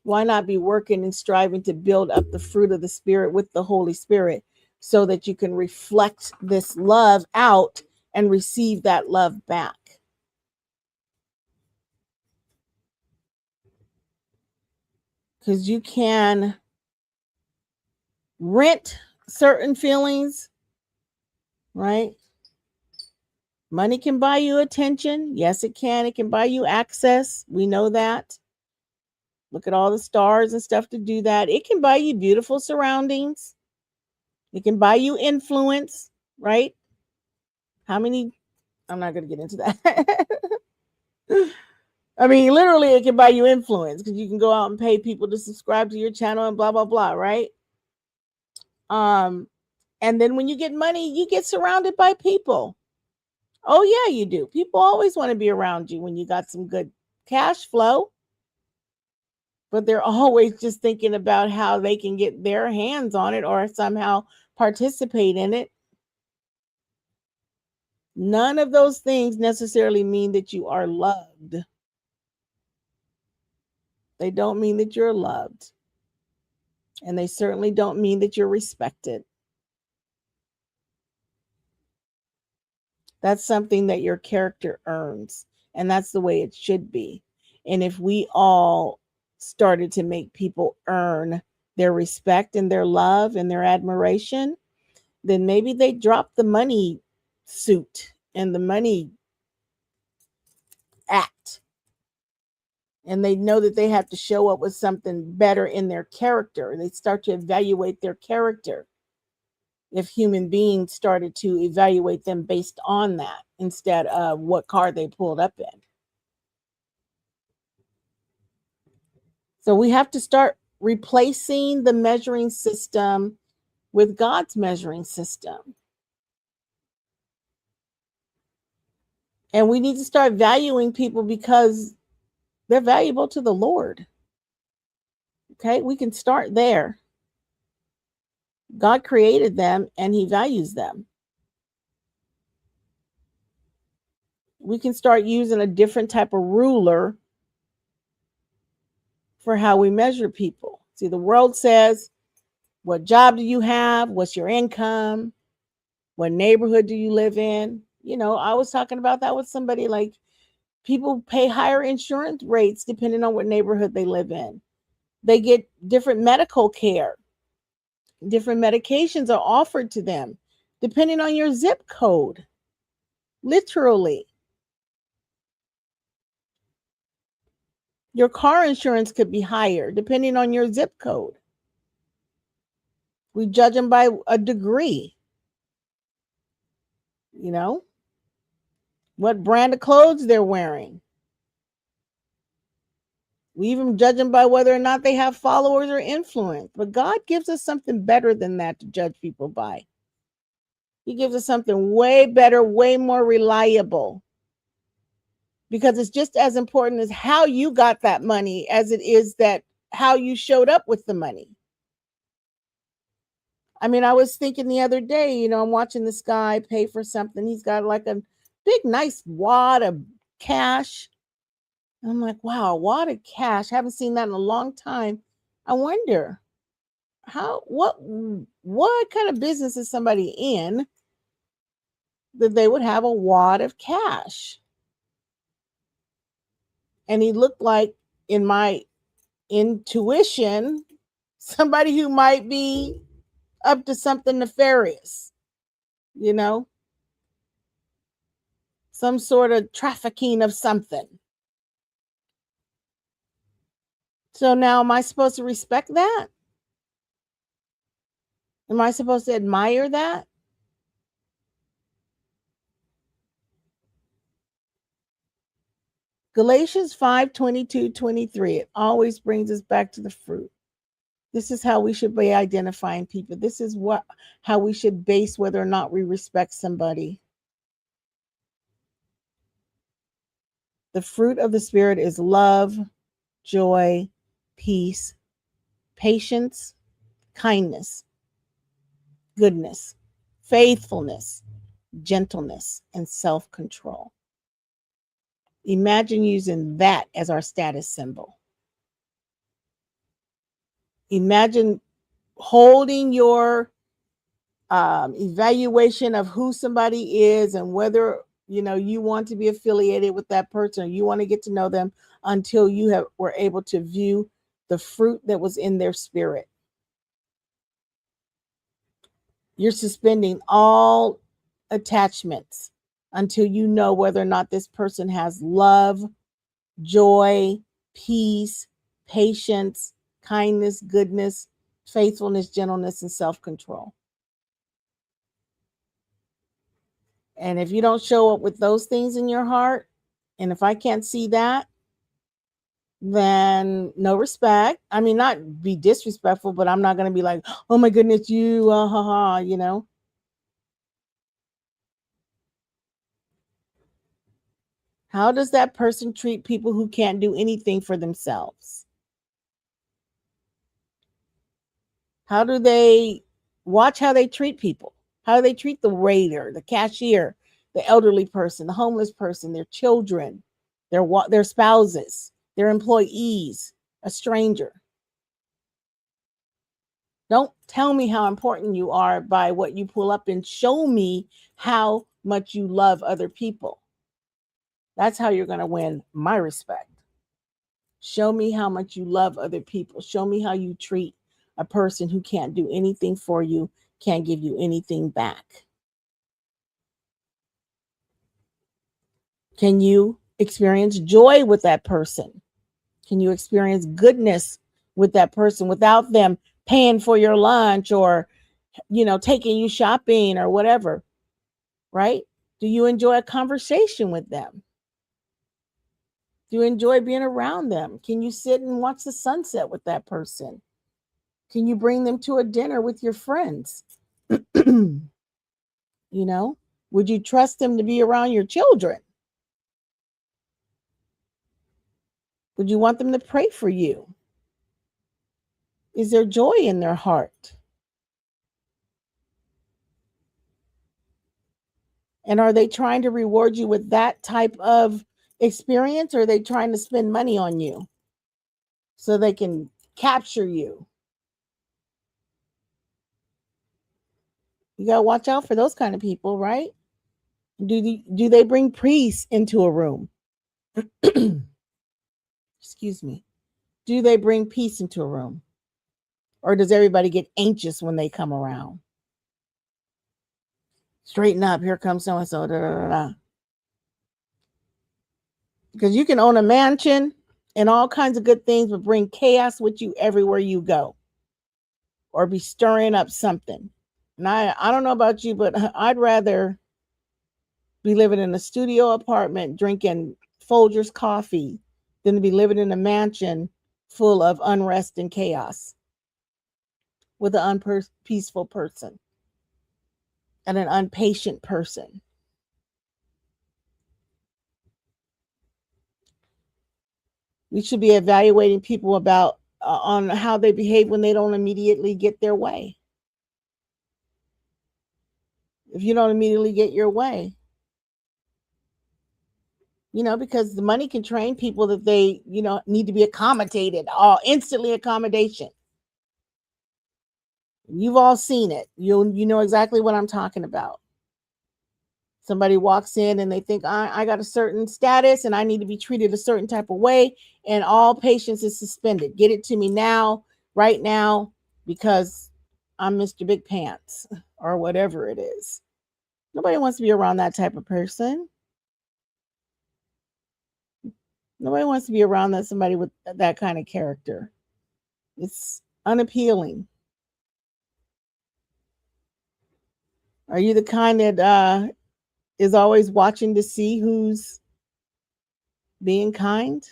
why not be working and striving to build up the fruit of the Spirit with the Holy Spirit so that you can reflect this love out and receive that love back? because you can rent certain feelings, right? Money can buy you attention. Yes, it can. It can buy you access. We know that. Look at all the stars and stuff to do that. It can buy you beautiful surroundings. It can buy you influence, right? I'm not going to get into that. I mean, literally, it can buy you influence because you can go out and pay people to subscribe to your channel and blah, blah, blah, right? And then when you get money, you get surrounded by people. Oh, yeah, you do. People always want to be around you when you got some good cash flow. But they're always just thinking about how they can get their hands on it or somehow participate in it. None of those things necessarily mean that you are loved. They don't mean that you're loved. And they certainly don't mean that you're respected. That's something that your character earns. And that's the way it should be. And if we all started to make people earn their respect and their love and their admiration, then maybe they drop the money suit and the money act. And they know that they have to show up with something better in their character. They start to evaluate their character. If human beings started to evaluate them based on that instead of what car they pulled up in. So we have to start replacing the measuring system with God's measuring system. And we need to start valuing people because they're valuable to the Lord. Okay, we can start there. God created them and he values them. We can start using a different type of ruler for how we measure people. See, the world says, what job do you have? What's your income? What neighborhood do you live in? You know, I was talking about that with somebody, like people pay higher insurance rates depending on what neighborhood they live in. They get different medical care. Different medications are offered to them depending on your zip code. Literally. Your car insurance could be higher depending on your zip code. We judge them by a degree. You know, what brand of clothes they're wearing. We even judge them by whether or not they have followers or influence. But God gives us something better than that to judge people by. He gives us something way better, way more reliable. Because it's just as important as how you got that money as it is that how you showed up with the money. I mean, I was thinking the other day, you know, I'm watching this guy pay for something. He's got like a big, nice wad of cash. I'm like, wow, a wad of cash. Haven't seen that in a long time. I wonder what kind of business is somebody in that they would have a wad of cash? And he looked like, in my intuition, somebody who might be up to something nefarious, you know, some sort of trafficking of something. So now, am I supposed to respect that? Am I supposed to admire that? Galatians 5:22-23. It always brings us back to the fruit. This is how we should be identifying people. This is how we should base whether or not we respect somebody. The fruit of the Spirit is love, joy, peace, patience, kindness, goodness, faithfulness, gentleness, and self-control. Imagine using that as our status symbol. Imagine holding your evaluation of who somebody is and whether you want to be affiliated with that person, or you want to get to know them until you were able to view the fruit that was in their spirit. You're suspending all attachments until you know whether or not this person has love, joy, peace, patience, kindness, goodness, faithfulness, gentleness, and self-control. And if you don't show up with those things in your heart, and if I can't see that, then no respect. I mean, not be disrespectful, but I'm not going to be like, oh my goodness, you, ha ha, you know. How does that person treat people who can't do anything for themselves? How do they watch how they treat people? How do they treat the waiter, the cashier, the elderly person, the homeless person, their children, their spouses, their employees, a stranger? Don't tell me how important you are by what you pull up, and show me how much you love other people. That's how you're going to win my respect. Show me how much you love other people. Show me how you treat a person who can't do anything for you, can't give you anything back. Can you experience joy with that person? Can you experience goodness with that person without them paying for your lunch or, taking you shopping or whatever, right? Do you enjoy a conversation with them? Do you enjoy being around them? Can you sit and watch the sunset with that person? Can you bring them to a dinner with your friends? Would you trust them to be around your children? Would you want them to pray for you? Is there joy in their heart? And are they trying to reward you with that type of experience, or are they trying to spend money on you so they can capture you? You got to watch out for those kind of people, right? Do they bring peace into a room? Excuse me. Do they bring peace into a room? Or does everybody get anxious when they come around? Straighten up. Here comes so-and-so. Da, da, da, da. Because you can own a mansion and all kinds of good things, but bring chaos with you everywhere you go. Or be stirring up something. And I don't know about you, but I'd rather be living in a studio apartment drinking Folgers coffee than to be living in a mansion full of unrest and chaos with an unpeaceful person and an impatient person. We should be evaluating people about on how they behave when they don't immediately get their way. If you don't immediately get your way, because the money can train people that they, need to be accommodated, instantly accommodation. You've all seen it. You know exactly what I'm talking about. Somebody walks in and they think, I got a certain status and I need to be treated a certain type of way, and all patience is suspended. Get it to me now, right now, because I'm Mr. Big Pants or whatever it is. Nobody wants to be around that type of person. Nobody wants to be around somebody with that kind of character. It's unappealing. Are you the kind that is always watching to see who's being kind?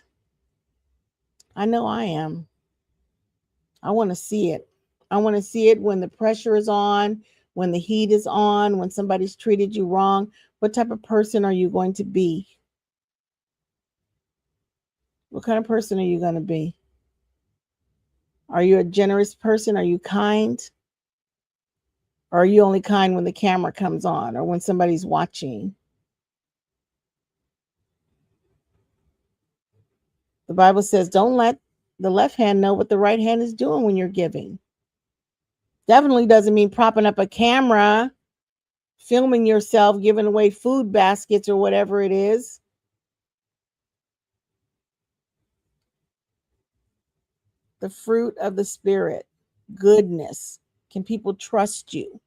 I know I am. I want to see it. I want to see it when the pressure is on, when the heat is on, when somebody's treated you wrong. What type of person are you going to be? What kind of person are you going to be? Are you a generous person? Are you kind? Or are you only kind when the camera comes on or when somebody's watching? The Bible says, don't let the left hand know what the right hand is doing when you're giving. Definitely doesn't mean propping up a camera, filming yourself, giving away food baskets or whatever it is. The fruit of the Spirit, goodness. Can people trust you?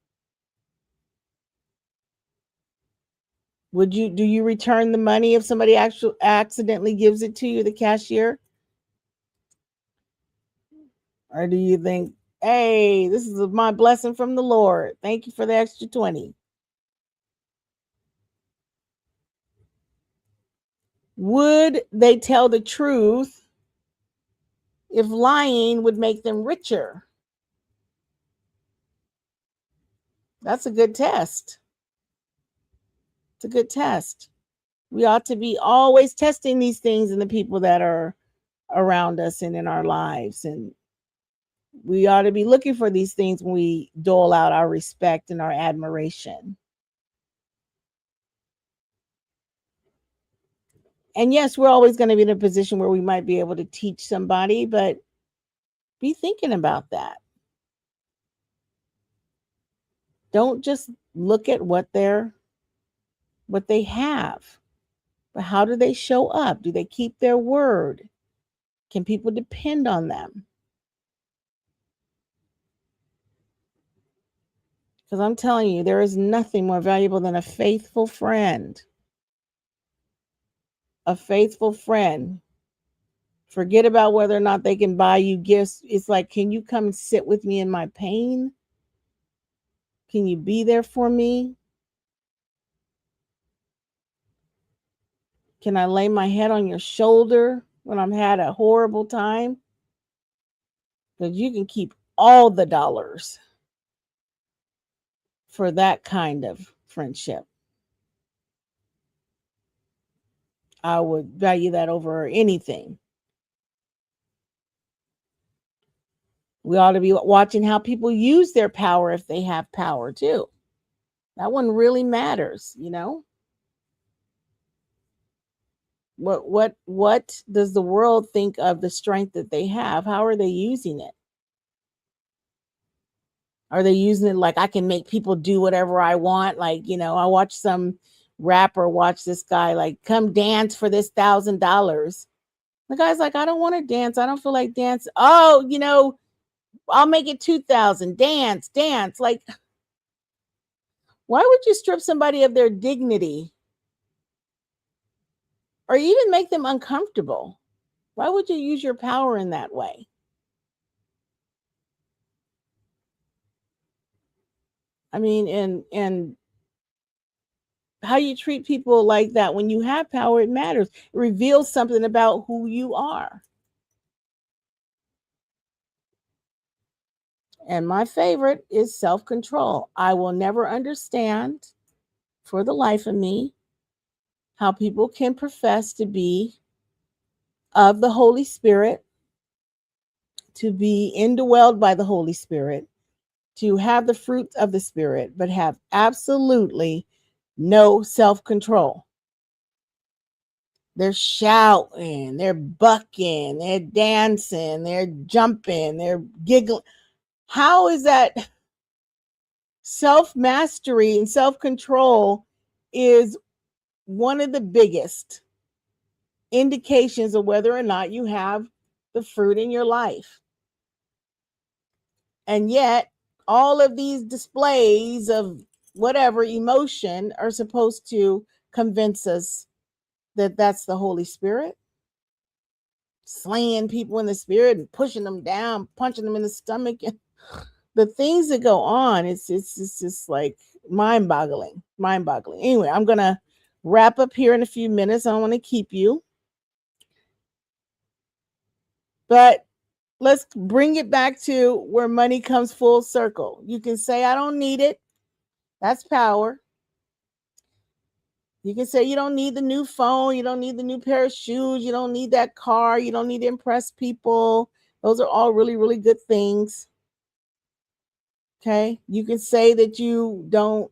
Do you return the money if somebody accidentally gives it to you, the cashier? Or do you think, hey, this is my blessing from the Lord. Thank you for the extra 20. Would they tell the truth if lying would make them richer? That's a good test. It's a good test. We ought to be always testing these things in the people that are around us and in our lives. And we ought to be looking for these things when we dole out our respect and our admiration. And yes, we're always going to be in a position where we might be able to teach somebody, but be thinking about that. Don't just look at what they have, but how do they show up? Do they keep their word? Can people depend on them? Because I'm telling you, there is nothing more valuable than a faithful friend. A faithful friend. Forget about whether or not they can buy you gifts. It's like, can you come and sit with me in my pain? Can you be there for me? Can I lay my head on your shoulder when I've had a horrible time? Because you can keep all the dollars for that kind of friendship. I would value that over anything. We ought to be watching how people use their power if they have power too. That one really matters, you know? What does the world think of the strength that they have? How are they using it? Are they using it like I can make people do whatever I want? Like, you know, I watched some rapper watch this guy like, come dance for this $1,000. The guy's like, I don't want to dance. I don't feel like dance. Oh, you know, I'll make it 2,000. Dance. Like, why would you strip somebody of their dignity or even make them uncomfortable? Why would you use your power in that way? I mean, and how you treat people like that when you have power, it matters. It reveals something about who you are. And my favorite is self-control. I will never understand for the life of me how people can profess to be of the Holy Spirit, to be indwelled by the Holy Spirit, to have the fruits of the Spirit, but have absolutely no self-control. They're shouting, they're bucking, they're dancing, they're jumping, they're giggling. How is that? Self-mastery and self-control is one of the biggest indications of whether or not you have the fruit in your life. And yet, all of these displays of whatever emotion are supposed to convince us that that's the Holy Spirit. Slaying people in the spirit and pushing them down, punching them in the stomach, and the things that go on, it's just like mind-boggling. Anyway, I'm gonna wrap up here in a few minutes. I don't want to keep you, but let's bring it back to where money comes full circle. You can say, I don't need it. That's power. You can say you don't need the new phone. You don't need the new pair of shoes. You don't need that car. You don't need to impress people. Those are all really, really good things. Okay. You can say that you don't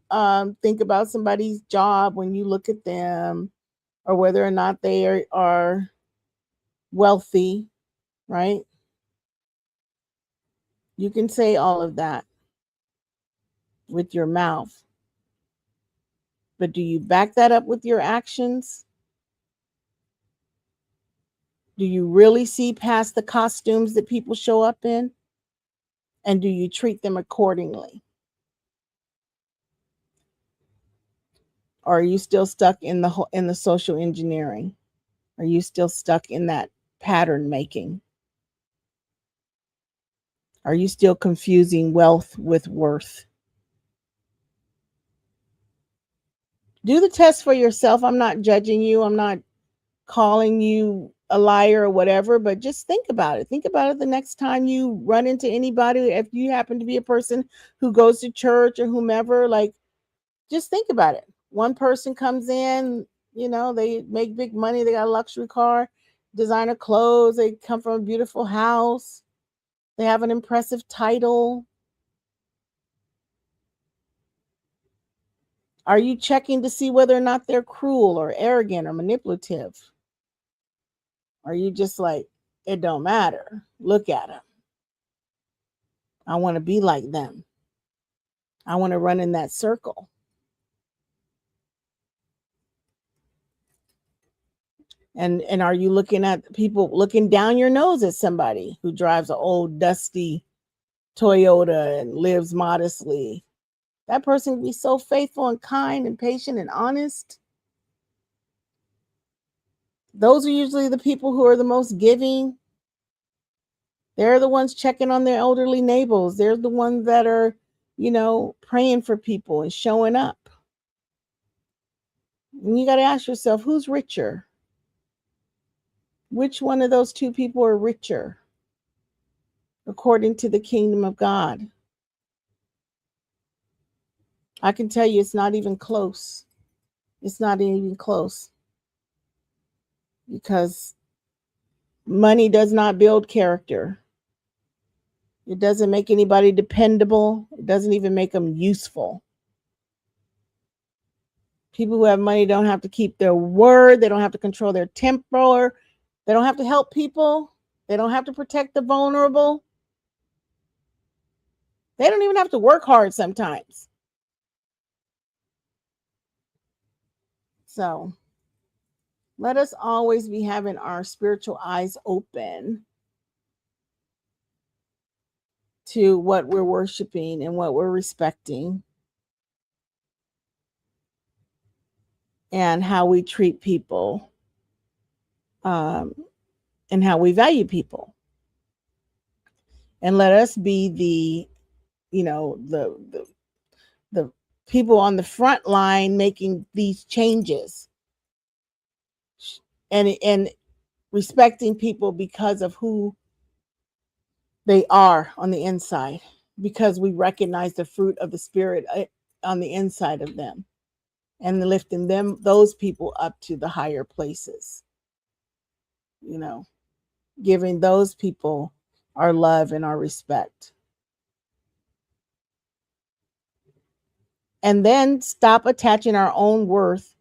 think about somebody's job when you look at them or whether or not they are wealthy, right? You can say all of that with your mouth. But do you back that up with your actions? Do you really see past the costumes that people show up in? And do you treat them accordingly? Or are you still stuck in the social engineering? Are you still stuck in that pattern making? Are you still confusing wealth with worth? Do the test for yourself. I'm not judging you. I'm not calling you a liar or whatever, but just think about it. Think about it the next time you run into anybody. If you happen to be a person who goes to church or whomever, like, just think about it. One person comes in, they make big money. They got a luxury car, designer clothes. They come from a beautiful house. They have an impressive title. Are you checking to see whether or not they're cruel or arrogant or manipulative? Are you just like, it don't matter? Look at them. I want to be like them. I want to run in that circle. And are you looking at people, looking down your nose at somebody who drives an old dusty Toyota and lives modestly? That person can be so faithful and kind and patient and honest. Those are usually the people who are the most giving. They're the ones checking on their elderly neighbors. They're the ones that are, praying for people and showing up. And you got to ask yourself, who's richer? Which one of those two people are richer according to the kingdom of God? I can tell you it's not even close. It's not even close. Because money does not build character. It doesn't make anybody dependable. It doesn't even make them useful. People who have money don't have to keep their word. They don't have to control their temper. They don't have to help people. They don't have to protect the vulnerable. They don't even have to work hard sometimes. So let us always be having our spiritual eyes open to what we're worshiping and what we're respecting, and how we treat people, and how we value people. And let us be the people on the front line making these changes, and respecting people because of who they are on the inside, because we recognize the fruit of the Spirit on the inside of them, and lifting those people up to the higher places, giving those people our love and our respect. And then stop attaching our own worth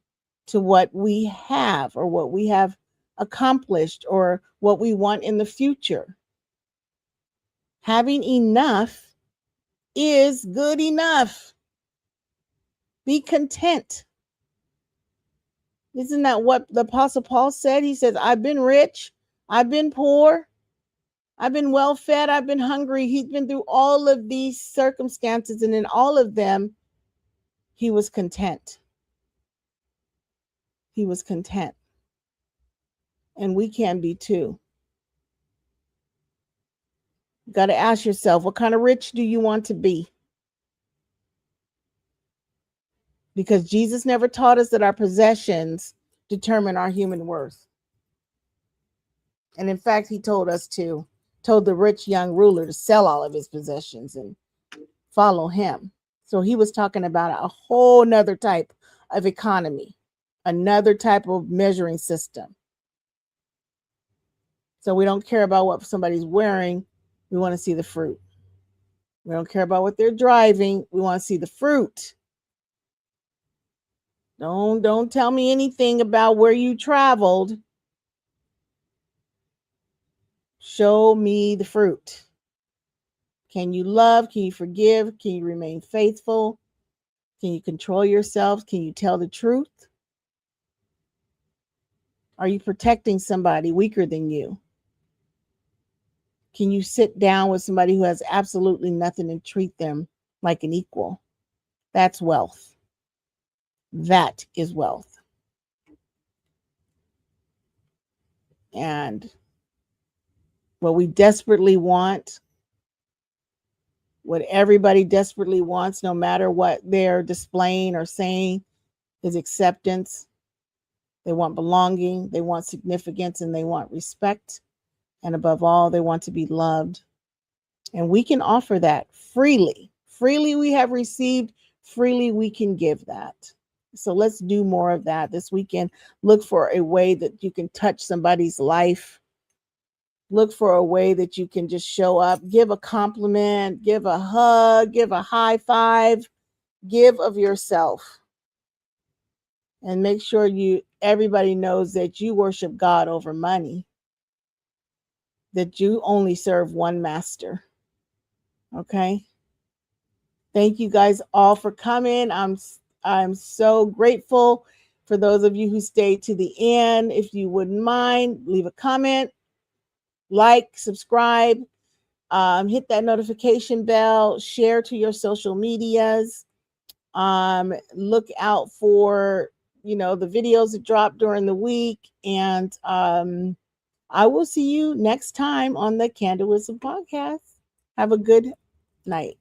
to what we have or what we have accomplished or what we want in the future. Having enough is good enough. Be content. Isn't that what the Apostle Paul said? He says, I've been rich, I've been poor, I've been well fed, I've been hungry. He's been through all of these circumstances, and in all of them, he was content. He was content. And we can be too. You got to ask yourself, what kind of rich do you want to be? Because Jesus never taught us that our possessions determine our human worth. And in fact, he told the rich young ruler to sell all of his possessions and follow him. So he was talking about a whole nother type of economy, another type of measuring system. So we don't care about what somebody's wearing. We want to see the fruit. We don't care about what they're driving. We want to see the fruit. Don't tell me anything about where you traveled. Show me the fruit. Can you love? Can you forgive? Can you remain faithful? Can you control yourself? Can you tell the truth? Are you protecting somebody weaker than you? Can you sit down with somebody who has absolutely nothing and treat them like an equal? That's wealth. That is wealth. And what we desperately want, what everybody desperately wants, no matter what they're displaying or saying, is acceptance. They want belonging, they want significance, and they want respect. And above all, they want to be loved. And we can offer that freely. Freely we have received, freely we can give that. So let's do more of that this weekend. Look for a way that you can touch somebody's life. Look for a way that you can just show up, give a compliment, give a hug, give a high five, give of yourself. And make sure everybody knows that you worship God over money, that you only serve one master. Okay? Thank you guys all for coming. I'm so grateful for those of you who stayed to the end. If you wouldn't mind, leave a comment, like, subscribe, hit that notification bell, share to your social medias. Look out for, the videos that drop during the week. And I will see you next time on the Candid Wisdom podcast. Have a good night.